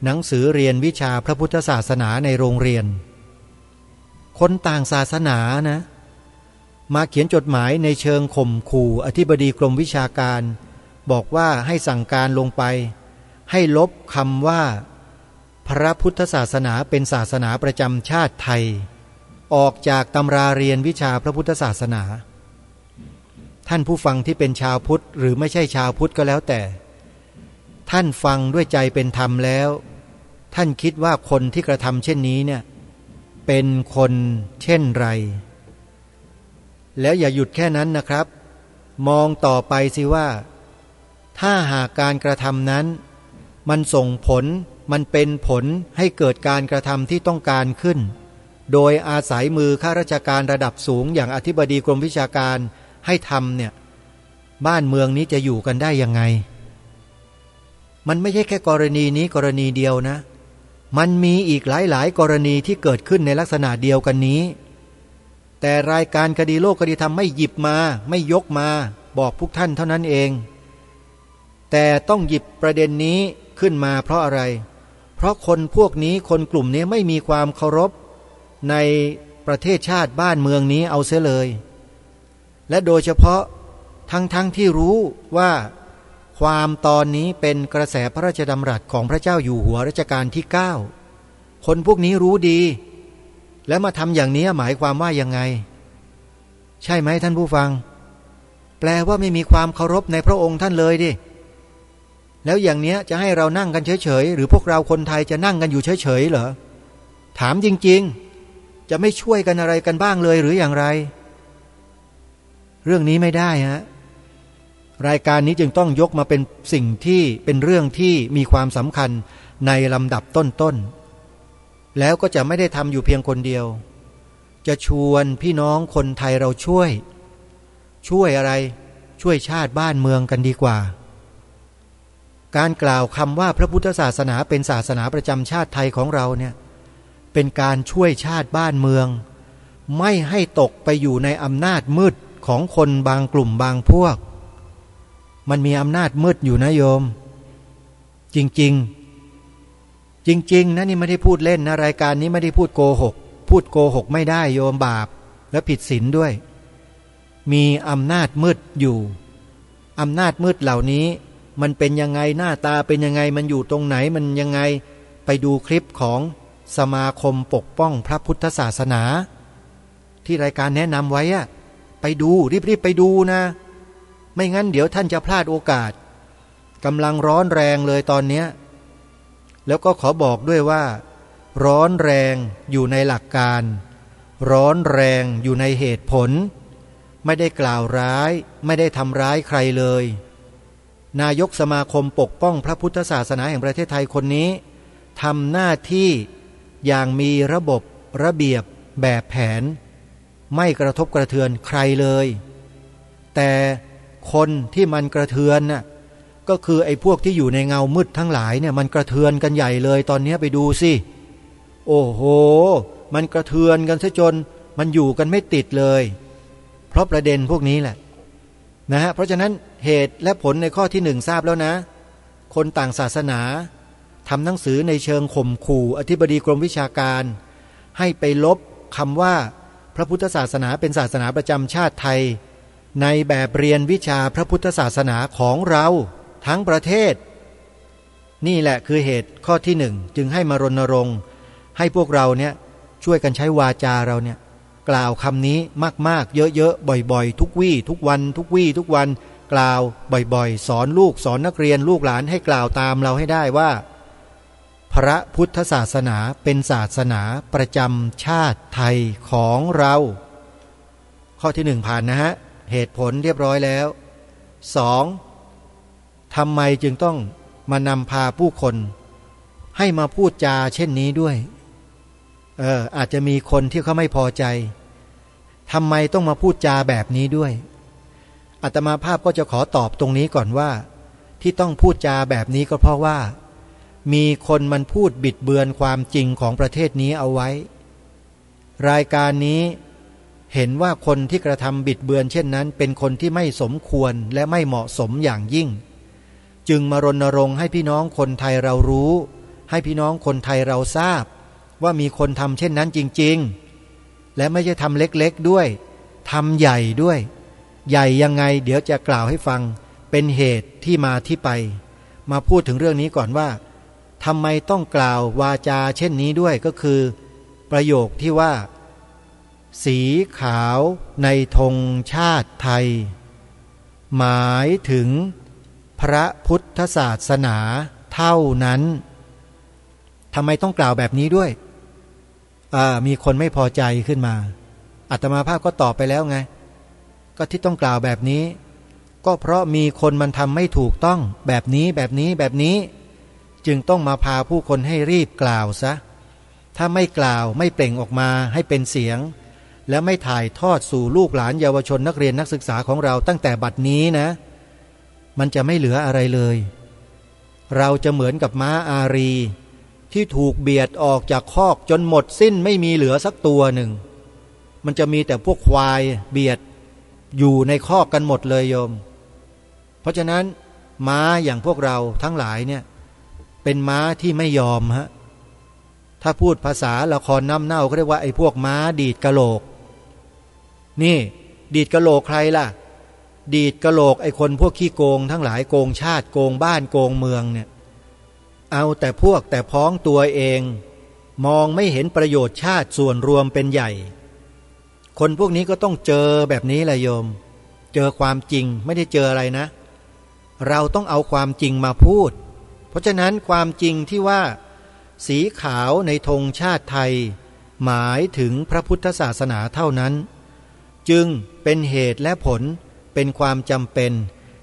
หนังสือเรียนวิชาพระพุทธศาสนาในโรงเรียนคนต่างศาสนานะมาเขียนจดหมายในเชิงข่มขู่อธิบดีกรมวิชาการบอกว่าให้สั่งการลงไปให้ลบคำว่าพระพุทธศาสนาเป็นศาสนาประจำชาติไทยออกจากตำราเรียนวิชาพระพุทธศาสนาท่านผู้ฟังที่เป็นชาวพุทธหรือไม่ใช่ชาวพุทธก็แล้วแต่ท่านฟังด้วยใจเป็นธรรมแล้วท่านคิดว่าคนที่กระทำเช่นนี้เนี่ยเป็นคนเช่นไรแล้วอย่าหยุดแค่นั้นนะครับมองต่อไปสิว่าถ้าหากการกระทำนั้นมันส่งผลมันเป็นผลให้เกิดการกระทำที่ต้องการขึ้นโดยอาศัยมือข้าราชการระดับสูงอย่างอธิบดีกรมวิชาการให้ทำเนี่ยบ้านเมืองนี้จะอยู่กันได้ยังไงมันไม่ใช่แค่กรณีนี้กรณีเดียวนะมันมีอีกหลายกรณีที่เกิดขึ้นในลักษณะเดียวกันนี้แต่รายการคดีโลกคดีธรรมไม่หยิบมาไม่ยกมาบอกพวกท่านเท่านั้นเองแต่ต้องหยิบประเด็นนี้ขึ้นมาเพราะอะไรเพราะคนพวกนี้คนกลุ่มนี้ไม่มีความเคารพในประเทศชาติบ้านเมืองนี้เอาเสียเลยและโดยเฉพาะทั้งที่รู้ว่าความตอนนี้เป็นกระแสพระราชดำรัสของพระเจ้าอยู่หัวรัชกาลที่9คนพวกนี้รู้ดีและมาทำอย่างนี้หมายความว่ายังไงใช่ไหมท่านผู้ฟังแปลว่าไม่มีความเคารพในพระองค์ท่านเลยดิแล้วอย่างเนี้ยจะให้เรานั่งกันเฉยๆหรือพวกเราคนไทยจะนั่งกันอยู่เฉยๆเหรอถามจริงๆจะไม่ช่วยกันอะไรกันบ้างเลยหรืออย่างไรเรื่องนี้ไม่ได้ฮะรายการนี้จึงต้องยกมาเป็นสิ่งที่เป็นเรื่องที่มีความสำคัญในลำดับต้นๆแล้วก็จะไม่ได้ทำอยู่เพียงคนเดียวจะชวนพี่น้องคนไทยเราช่วยอะไรช่วยชาติบ้านเมืองกันดีกว่าการกล่าวคำว่าพระพุทธศาสนาเป็นศาสนาประจำชาติไทยของเราเนี่ยเป็นการช่วยชาติบ้านเมืองไม่ให้ตกไปอยู่ในอำนาจมืดของคนบางกลุ่มบางพวกมันมีอำนาจมืดอยู่นะโยมจริงๆนะนี่ไม่ได้พูดเล่นนะรายการนี้ไม่ได้พูดโกหกไม่ได้โยมบาปและผิดศีลด้วยมีอำนาจมืดอยู่อำนาจมืดเหล่านี้มันเป็นยังไงหน้าตาเป็นยังไงมันอยู่ตรงไหนมันยังไงไปดูคลิปของสมาคมปกป้องพระพุทธศาสนา ที่รายการแนะนำไว้อะไปดูรีบไปดูนะไม่งั้นเดี๋ยวท่านจะพลาดโอกาสกำลังร้อนแรงเลยตอนนี้แล้วก็ขอบอกด้วยว่าร้อนแรงอยู่ในหลักการร้อนแรงอยู่ในเหตุผลไม่ได้กล่าวร้ายไม่ได้ทำร้ายใครเลยนายกสมาคมปกป้องพระพุทธศาสนาแห่งประเทศไทยคนนี้ทำหน้าที่อย่างมีระบบระเบียบแบบแผนไม่กระทบกระเทือนใครเลยแต่คนที่มันกระเทือนน่ะก็คือไอ้พวกที่อยู่ในเงามืดทั้งหลายเนี่ยมันกระเทือนกันใหญ่เลยตอนนี้ไปดูสิโอ้โหมันกระเทือนกันซะจนมันอยู่กันไม่ติดเลยเพราะประเด็นพวกนี้แหละนะฮะเพราะฉะนั้นเหตุและผลในข้อที่หนึ่งทราบแล้วนะคนต่างศาสนาทำหนังสือในเชิงข่มขู่อธิบดีกรมวิชาการให้ไปลบคำว่าพระพุทธศาสนาเป็นศาสนาประจำชาติไทยในแบบเรียนวิชาพระพุทธศาสนาของเราทั้งประเทศนี่แหละคือเหตุข้อที่หนึ่งจึงให้มารณรงค์ให้พวกเราเนี่ยช่วยกันใช้วาจาเราเนี่ยกล่าวคำนี้มากๆเยอะๆบ่อยๆทุกวี่ทุกวันทุกวี่ทุกวันกล่าวบ่อยๆสอนลูกสอนนักเรียนลูกหลานให้กล่าวตามเราให้ได้ว่าพระพุทธศาสนาเป็นศาสนาประจำชาติไทยของเราข้อที่หนึ่งผ่านนะฮะเหตุผลเรียบร้อยแล้วสองทำไมจึงต้องมานำพาผู้คนให้มาพูดจาเช่นนี้ด้วยอาจจะมีคนที่เขาไม่พอใจทำไมต้องมาพูดจาแบบนี้ด้วยอาตมาภาพก็จะขอตอบตรงนี้ก่อนว่าที่ต้องพูดจาแบบนี้ก็เพราะว่ามีคนมันพูดบิดเบือนความจริงของประเทศนี้เอาไว้รายการนี้เห็นว่าคนที่กระทำบิดเบือนเช่นนั้นเป็นคนที่ไม่สมควรและไม่เหมาะสมอย่างยิ่งจึงมารณรงค์ให้พี่น้องคนไทยเรารู้ให้พี่น้องคนไทยเราทราบว่ามีคนทำเช่นนั้นจริงๆและไม่ใช่ทำเล็กๆด้วยทำใหญ่ด้วยใหญ่ยังไงเดี๋ยวจะกล่าวให้ฟังเป็นเหตุที่มาที่ไปมาพูดถึงเรื่องนี้ก่อนว่าทำไมต้องกล่าววาจาเช่นนี้ด้วยก็คือประโยคที่ว่าสีขาวในธงชาติไทยหมายถึงพระพุทธศาสนาเท่านั้นทำไมต้องกล่าวแบบนี้ด้วยมีคนไม่พอใจขึ้นมาอาตมาภาพก็ตอบไปแล้วไงก็ที่ต้องกล่าวแบบนี้ก็เพราะมีคนมันทำไม่ถูกต้องแบบนี้จึงต้องมาพาผู้คนให้รีบกล่าวซะถ้าไม่กล่าวไม่เปล่งออกมาให้เป็นเสียงและไม่ถ่ายทอดสู่ลูกหลานเยาวชนนักเรียนนักศึกษาของเราตั้งแต่บัดนี้นะมันจะไม่เหลืออะไรเลยเราจะเหมือนกับม้าอารีที่ถูกเบียดออกจากคอกจนหมดสิ้นไม่มีเหลือสักตัวหนึ่งมันจะมีแต่พวกควายเบียดอยู่ในคอกกันหมดเลยโยมเพราะฉะนั้นม้าอย่างพวกเราทั้งหลายเนี่ยเป็นม้าที่ไม่ยอมฮะถ้าพูดภาษาละครน้ำเน่าก็เรียกว่าไอ้พวกม้าดีดกะโหลกนี่ดีดกะโหลกใครล่ะดีดกะโหลกไอ้คนพวกขี้โกงทั้งหลายโกงชาติโกงบ้านโกงเมืองเนี่ยเอาแต่พวกแต่พ้องตัวเองมองไม่เห็นประโยชน์ชาติส่วนรวมเป็นใหญ่คนพวกนี้ก็ต้องเจอแบบนี้แหละโยมเจอความจริงไม่ได้เจออะไรนะเราต้องเอาความจริงมาพูดเพราะฉะนั้นความจริงที่ว่าสีขาวในธงชาติไทยหมายถึงพระพุทธศาสนาเท่านั้นจึงเป็นเหตุและผลเป็นความจำเป็น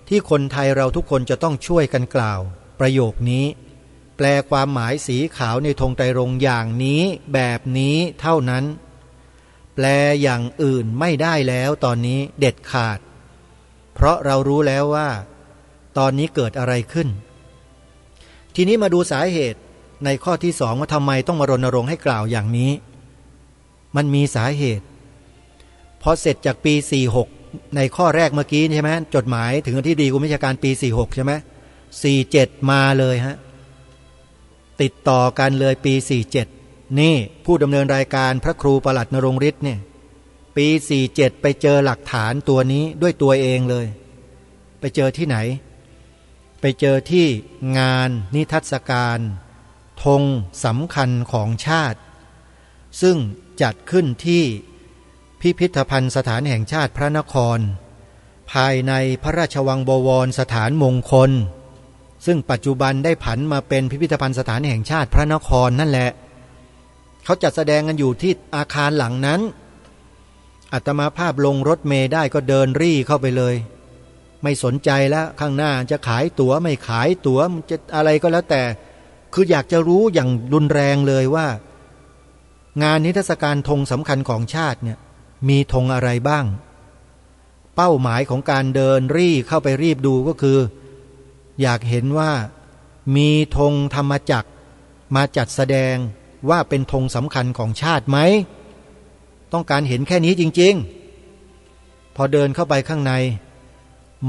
ที่คนไทยเราทุกคนจะต้องช่วยกันกล่าวประโยคนี้แปลความหมายสีขาวในธงไตรรงค์อย่างนี้แบบนี้เท่านั้นแปลอย่างอื่นไม่ได้แล้วตอนนี้เด็ดขาดเพราะเรารู้แล้วว่าตอนนี้เกิดอะไรขึ้นทีนี้มาดูสาเหตุในข้อที่สองว่าทำไมต้องมารณรงค์ให้กล่าวอย่างนี้มันมีสาเหตุพอเสร็จจากปี46ในข้อแรกเมื่อกี้ใช่ไหมจดหมายถึงอธิบดีกรมวิชาการปี46ใช่ไหม47มาเลยฮะติดต่อกันเลยปี47นี่ผู้ดำเนินรายการพระครูประหลัดนรงฤทธิ์เนี่ยปี47ไปเจอหลักฐานตัวนี้ด้วยตัวเองเลยไปเจอที่ไหนไปเจอที่งานนิทรรศการธงสำคัญของชาติซึ่งจัดขึ้นที่พ พิพิธภัณฑ์สถานแห่งชาติพระนครภายในพระราชวังบวรสถานมงคลซึ่งปัจจุบันได้ผันมาเป็นพิพิธภัณฑ์สถานแห่งชาติพระนครนั่นแหละเขาจัดแสดงกันอยู่ที่อาคารหลังนั้นอาตมาภาพลงรถเมล์ได้ก็เดินรี่เข้าไปเลยไม่สนใจแล้วข้างหน้าจะขายตั๋วไม่ขายตั๋วมันจะอะไรก็แล้วแต่คืออยากจะรู้อย่างรุนแรงเลยว่างานนิทรรศการธงสำคัญของชาติเนี่ยมีธงอะไรบ้างเป้าหมายของการเดินรี่เข้าไปรีบดูก็คืออยากเห็นว่ามีธงธรรมจักรมาจัดแสดงว่าเป็นธงสำคัญของชาติไหมต้องการเห็นแค่นี้จริงๆพอเดินเข้าไปข้างใน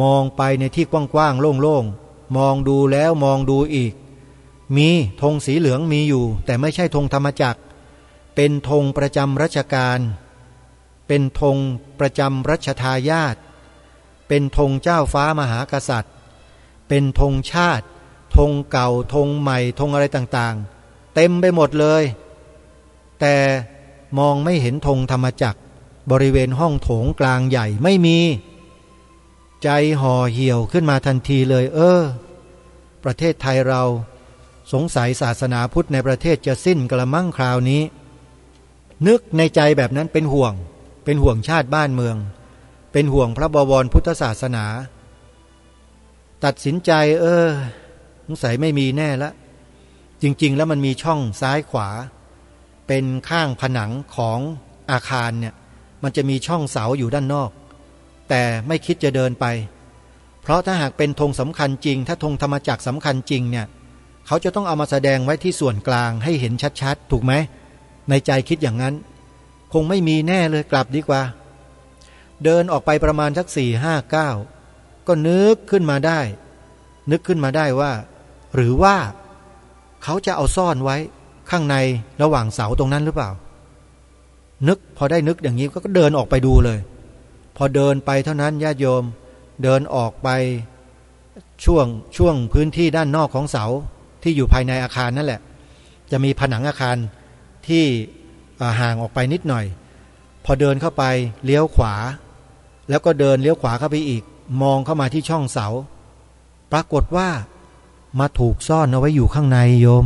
มองไปในที่กว้างๆโล่งๆมองดูแล้วมองดูอีกมีธงสีเหลืองมีอยู่แต่ไม่ใช่ธงธรรมจักรเป็นธงประจำรัชกาลเป็นธงประจำรัชทายาทเป็นธงเจ้าฟ้ามหากษัตริย์เป็นธงชาติธงเก่าธงใหม่ธงอะไรต่างๆเต็มไปหมดเลยแต่มองไม่เห็นธงธรรมจักรบริเวณห้องโถงกลางใหญ่ไม่มีใจห่อเหี่ยวขึ้นมาทันทีเลยประเทศไทยเราสงสัยศาสนาพุทธในประเทศจะสิ้นกระมั่งคราวนี้นึกในใจแบบนั้นเป็นห่วงชาติบ้านเมืองเป็นห่วงพระบวรพุทธศาสนาตัดสินใจสงสัยไม่มีแน่ละจริงๆแล้วมันมีช่องซ้ายขวาเป็นข้างผนังของอาคารเนี่ยมันจะมีช่องเสาอยู่ด้านนอกแต่ไม่คิดจะเดินไปเพราะถ้าหากเป็นธงสำคัญจริงถ้าธงธรรมจักรสำคัญจริงเนี่ยเขาจะต้องเอามาแสดงไว้ที่ส่วนกลางให้เห็นชัดๆถูกไหมในใจคิดอย่างนั้นคงไม่มีแน่เลยกลับดีกว่าเดินออกไปประมาณสัก4-5 ก้าวก็นึกขึ้นมาได้ว่าหรือว่าเขาจะเอาซ่อนไว้ข้างในระหว่างเสาตรงนั้นหรือเปล่าพอได้นึกอย่างนี้ก็เดินออกไปดูเลยพอเดินไปเท่านั้นญาติโยมเดินออกไปช่วงพื้นที่ด้านนอกของเสาที่อยู่ภายในอาคารนั่นแหละจะมีผนังอาคารที่ห่างออกไปนิดหน่อยพอเดินเข้าไปเลี้ยวขวาแล้วก็เดินเลี้ยวขวาเข้าไปอีกมองเข้ามาที่ช่องเสาปรากฏว่ามาถูกซ่อนเอาไว้อยู่ข้างในโยม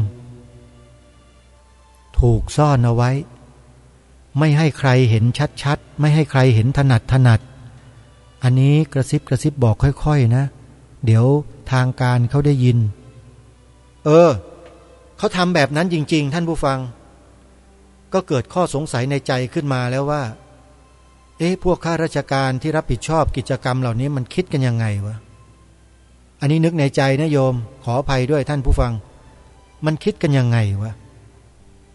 ถูกซ่อนเอาไว้ไม่ให้ใครเห็นชัดๆไม่ให้ใครเห็นถนัดอันนี้กระซิบบอกค่อยๆนะเดี๋ยวทางการเขาได้ยินเขาทำแบบนั้นจริงๆท่านผู้ฟังก็เกิดข้อสงสัยในใจขึ้นมาแล้วว่าพวกข้าราชการที่รับผิดชอบกิจกรรมเหล่านี้มันคิดกันยังไงวะอันนี้นึกในใจนะโยมขออภัยด้วยท่านผู้ฟังมันคิดกันยังไงวะ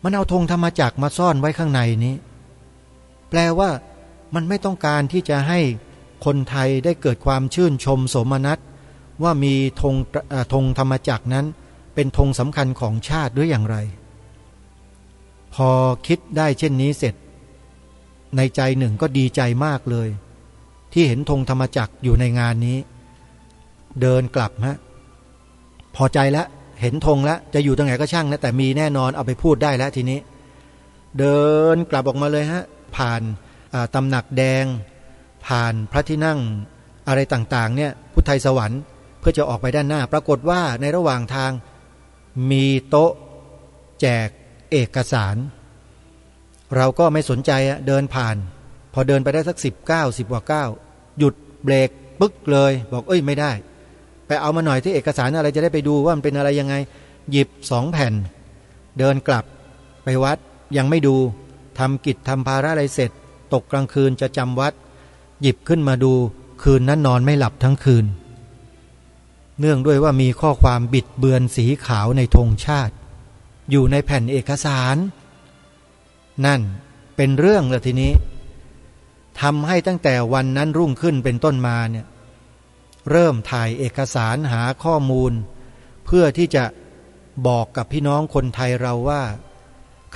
มันเอาธงธรรมจักรมาซ่อนไว้ข้างในนี้แปลว่ามันไม่ต้องการที่จะให้คนไทยได้เกิดความชื่นชมโสมนัสว่ามีธงธรรมจักรนั้นเป็นธงสำคัญของชาติหรืออย่างไรพอคิดได้เช่นนี้เสร็จในใจหนึ่งก็ดีใจมากเลยที่เห็นธงธรรมจักรอยู่ในงานนี้เดินกลับพอใจแล้วเห็นธงแล้วจะอยู่ตรงไหนก็ช่างนะแต่มีแน่นอนเอาไปพูดได้แล้วทีนี้เดินกลับออกมาเลยผ่านตำหนักแดงผ่านพระที่นั่งอะไรต่างๆเนี่ยพุทธไทยสวรรค์เพื่อจะออกไปด้านหน้าปรากฏว่าในระหว่างทางมีโต๊ะแจกเอกสารเราก็ไม่สนใจเดินผ่านพอเดินไปได้สัก10 กว่าก้าวหยุดเบรกปึ๊กเลยบอกไม่ได้ไปเอามาหน่อยที่เอกสารอะไรจะได้ไปดูว่ามันเป็นอะไรยังไงหยิบ2 แผ่นเดินกลับไปวัดยังไม่ดูทำกิจทำภาระอะไรเสร็จตกกลางคืนจะจำวัดหยิบขึ้นมาดูคืนนั้นนอนไม่หลับทั้งคืนเนื่องด้วยว่ามีข้อความบิดเบือนสีขาวในธงชาติอยู่ในแผ่นเอกสารนั่นเป็นเรื่องแล้วทีนี้ทำให้ตั้งแต่วันนั้นรุ่งขึ้นเป็นต้นมาเนี่ยเริ่มถ่ายเอกสารหาข้อมูลเพื่อที่จะบอกกับพี่น้องคนไทยเราว่า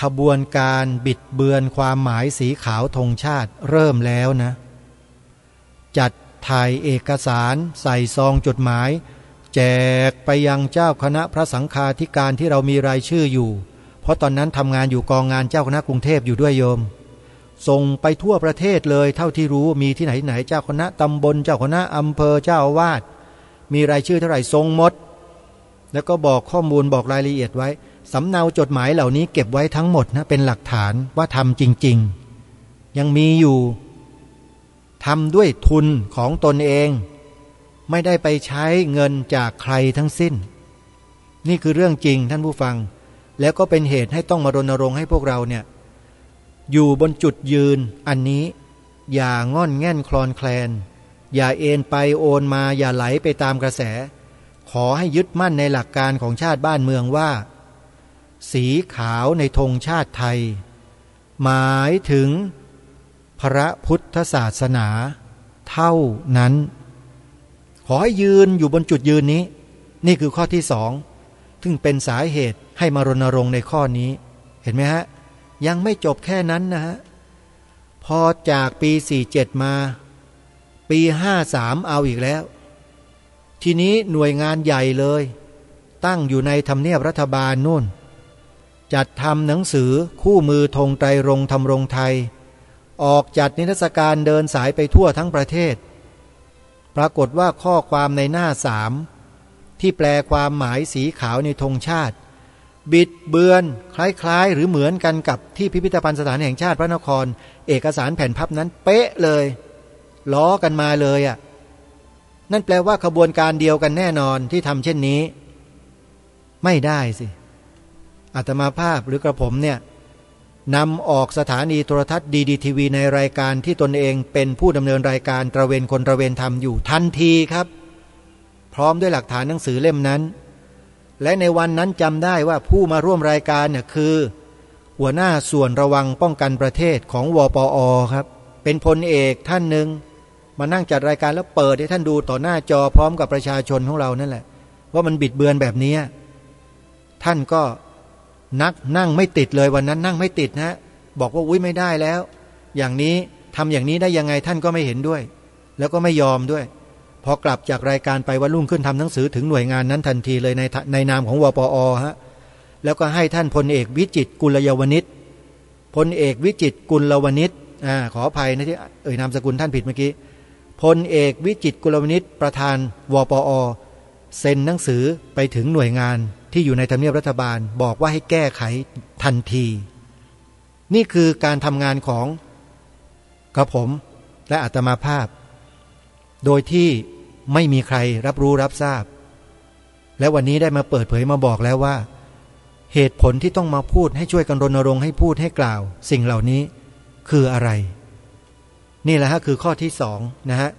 ขบวนการบิดเบือนความหมายสีขาวธงชาติเริ่มแล้วนะจัดถ่ายเอกสารใส่ซองจดหมายแจกไปยังเจ้าคณะพระสังฆาธิการที่เรามีรายชื่ออยู่เพราะตอนนั้นทำงานอยู่กองงานเจ้าคณะกรุงเทพอยู่ด้วยโยม ส่งไปทั่วประเทศเลยเท่าที่รู้มีที่ไหนเจ้าคณะตำบลเจ้าคณะอำเภอเจ้าอาวาสมีรายชื่อเท่าไหร่ส่งหมดแล้วก็บอกข้อมูลบอกรายละเอียดไว้สำเนาจดหมายเหล่านี้เก็บไว้ทั้งหมดนะเป็นหลักฐานว่าทำจริงๆยังมีอยู่ทำด้วยทุนของตนเองไม่ได้ไปใช้เงินจากใครทั้งสิ้นนี่คือเรื่องจริงท่านผู้ฟังแล้วก็เป็นเหตุให้ต้องมารณรงค์ให้พวกเราเนี่ยอยู่บนจุดยืนอันนี้อย่าง่อนแง่นคลอนแคลนอย่าเอ็นไปโอนมาอย่าไหลไปตามกระแสขอให้ยึดมั่นในหลักการของชาติบ้านเมืองว่าสีขาวในธงชาติไทยหมายถึงพระพุทธศาสนาเท่านั้นขอให้ยืนอยู่บนจุดยืนนี้นี่คือข้อที่สองซึ่งเป็นสาเหตุให้มารณรงค์ในข้อนี้เห็นไหมฮะยังไม่จบแค่นั้นนะฮะพอจากปี47มาปี53เอาอีกแล้วทีนี้หน่วยงานใหญ่เลยตั้งอยู่ในทำเนียบรัฐบาลนู่นจัดทำหนังสือคู่มือธงไตรรงค์ธรรมรงค์ไทยออกจัดนิทรรศการเดินสายไปทั่วทั้งประเทศปรากฏว่าข้อความในหน้า3ที่แปลความหมายสีขาวในธงชาติบิดเบือนคล้ายๆหรือเหมือนกันกับที่พิพิธภัณฑ์สถานแห่งชาติพระนครเอกสารแผ่นพับนั้นเป๊ะเลยล้อกันมาเลยอ่ะนั่นแปลว่าขบวนการเดียวกันแน่นอนที่ทำเช่นนี้ไม่ได้สิอาตมาภาพหรือกระผมเนี่ยนำออกสถานีโทรทัศน์ดีดีทีวีในรายการที่ตนเองเป็นผู้ดำเนินรายการตระเวนคนตระเวนธรรมอยู่ทันทีครับพร้อมด้วยหลักฐานหนังสือเล่มนั้นและในวันนั้นจำได้ว่าผู้มาร่วมรายการเนี่ยคือหัวหน้าส่วนระวังป้องกันประเทศของวปอ.ครับเป็นพลเอกท่านหนึ่งมานั่งจัดรายการแล้วเปิดให้ท่านดูต่อหน้าจอพร้อมกับประชาชนของเรานั่นแหละว่ามันบิดเบือนแบบนี้ท่านก็นั่งไม่ติดเลยวันนั้นนั่งไม่ติดนะบอกว่าอุ๊ยไม่ได้แล้วอย่างนี้ทำอย่างนี้ได้ยังไงท่านก็ไม่เห็นด้วยแล้วก็ไม่ยอมด้วยพอกลับจากรายการไปวันรุ่งขึ้นทำหนังสือถึงหน่วยงานนั้นทันทีเลยในนามของวปอ.ฮะแล้วก็ให้ท่านพลเอกวิจิตรกุลยวณิชพลเอกวิจิตรกุลวณิชขออภัยนะที่นามสกุลท่านผิดเมื่อกี้พลเอกวิจิตรกุลวณิชประธานวปอ.เซ็นหนังสือไปถึงหน่วยงานที่อยู่ในทำเนียบรัฐบาลบอกว่าให้แก้ไขทันทีนี่คือการทำงานของกระผมและอาตมาภาพโดยที่ไม่มีใครรับรู้รับทราบและวันนี้ได้มาเปิดเผยมาบอกแล้วว่าเหตุผลที่ต้องมาพูดให้ช่วยกันรณรงค์ให้พูดให้กล่าวสิ่งเหล่านี้คืออะไรนี่แหละฮะคือข้อที่2นะฮะ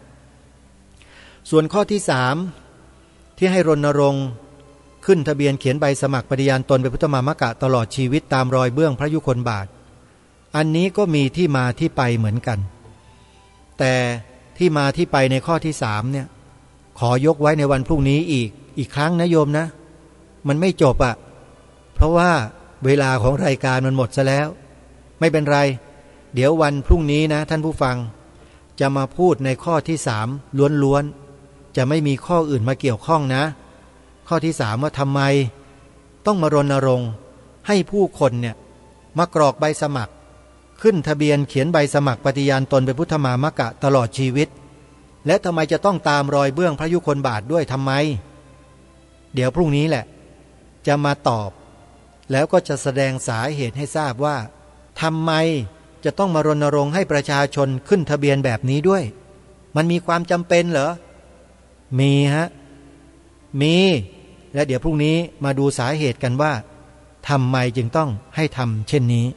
ส่วนข้อที่3ที่ให้รณรงค์ขึ้นทะเบียนเขียนใบสมัครปฏิญาณตนเป็นพุทธมามกะตลอดชีวิตตามรอยเบื้องพระยุคลบาทอันนี้ก็มีที่มาที่ไปเหมือนกันแต่ที่มาที่ไปในข้อที่3เนี่ยขอยกไว้ในวันพรุ่งนี้อีกครั้งนะโยมนะมันไม่จบอ่ะเพราะว่าเวลาของรายการมันหมดซะแล้วไม่เป็นไรเดี๋ยววันพรุ่งนี้นะท่านผู้ฟังจะมาพูดในข้อที่3ล้วนๆจะไม่มีข้ออื่นมาเกี่ยวข้องนะข้อที่3ว่าทำไมต้องมารณรงค์ให้ผู้คนเนี่ยมากรอกใบสมัครขึ้นทะเบียนเขียนใบสมัครปฏิญาณตนเป็นพุทธมามกะตลอดชีวิตและทำไมจะต้องตามรอยเบื้องพระยุคลบาทด้วยทำไมเดี๋ยวพรุ่งนี้แหละจะมาตอบแล้วก็จะแสดงสาเหตุให้ทราบว่าทำไมจะต้องมารณรงค์ให้ประชาชนขึ้นทะเบียนแบบนี้ด้วยมันมีความจำเป็นเหรอมีฮะมีและเดี๋ยวพรุ่งนี้มาดูสาเหตุกันว่าทำไมจึงต้องให้ทำเช่นนี้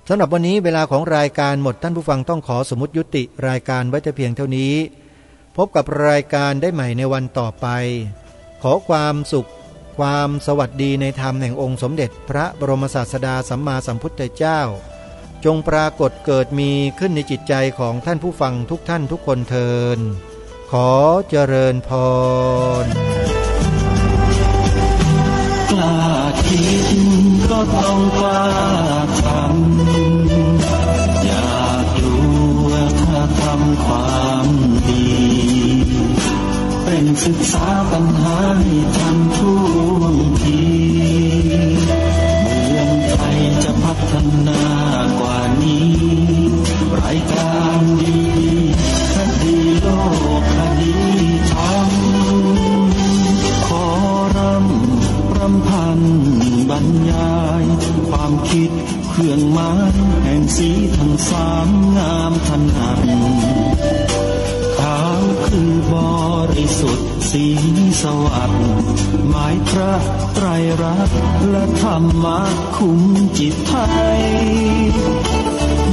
สำหรับวันนี้เวลาของรายการหมดท่านผู้ฟังต้องขอสมมุติยุติรายการไว้แต่เพียงเท่านี้พบกับรายการได้ใหม่ในวันต่อไปขอความสุขความสวัสดีในธรรมแห่งองค์สมเด็จพระบรมศาสดาสัมมาสัมพุทธเจ้าจงปรากฏเกิดมีขึ้นในจิตใจของท่านผู้ฟังทุกท่านทุกคนเทินขอเจริญพรกล้าคิดก็ต้องกล้าทำอย่ากลัวถ้าทำความดีเป็นศึกษาปัญหาให้ทันท่วงทีเมืองไทยจะพัฒนากว่านี้ ไม้แห่งสีทั้งสามงามถนัดขาวคือบริสุทธิ์สีสวัสดิ์หมายพระไตรรัตน์และธรรมะคุ้มจิตไทย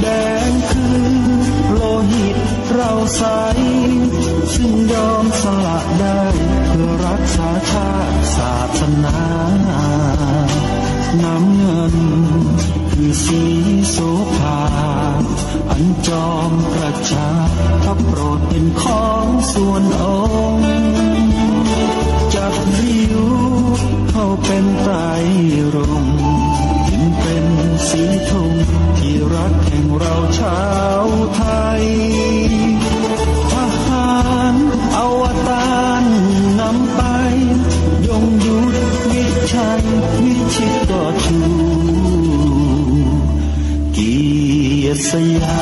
แดงคือโลหิตเราใสซึ่งยอมสละได้เพื่อรักษาชาติศาสนาน้ำเงินคือสีโสภาอันจอมประชาถ้าโปรดเป็นของส่วนองค์จับริ้วเข้าเป็นไตรรงค์จึงเป็นสีธงที่รักแห่งเราชาวไทยทหารอวตารนำไปยงยุทธวิชัยวิชิตก็ชูเกียรติสยา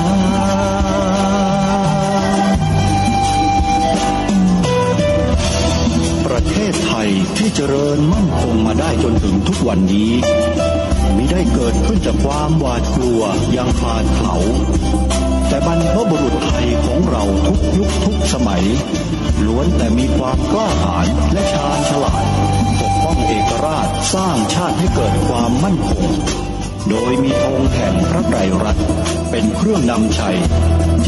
มประเทศไทยที่เจริญมั่นคงมาได้จนถึงทุกวันนี้มิได้เกิดขึ้นจากความหวาดกลัวอย่างพลานเขาแต่บรรพบุรุษไทยของเราทุกยุคทุกสมัยล้วนแต่มีความกล้าหาญและชาญฉลาดปกป้องเอกราชสร้างชาติให้เกิดความมั่นคงโดยมีธงแห่งพระไตรรัตน์เป็นเครื่องนำชัย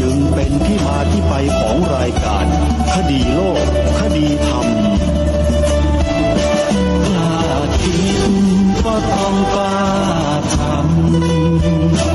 จึงเป็นที่มาที่ไปของรายการคดีโลกคดีธรรมกล้าคิดก็ต้องกล้าทำ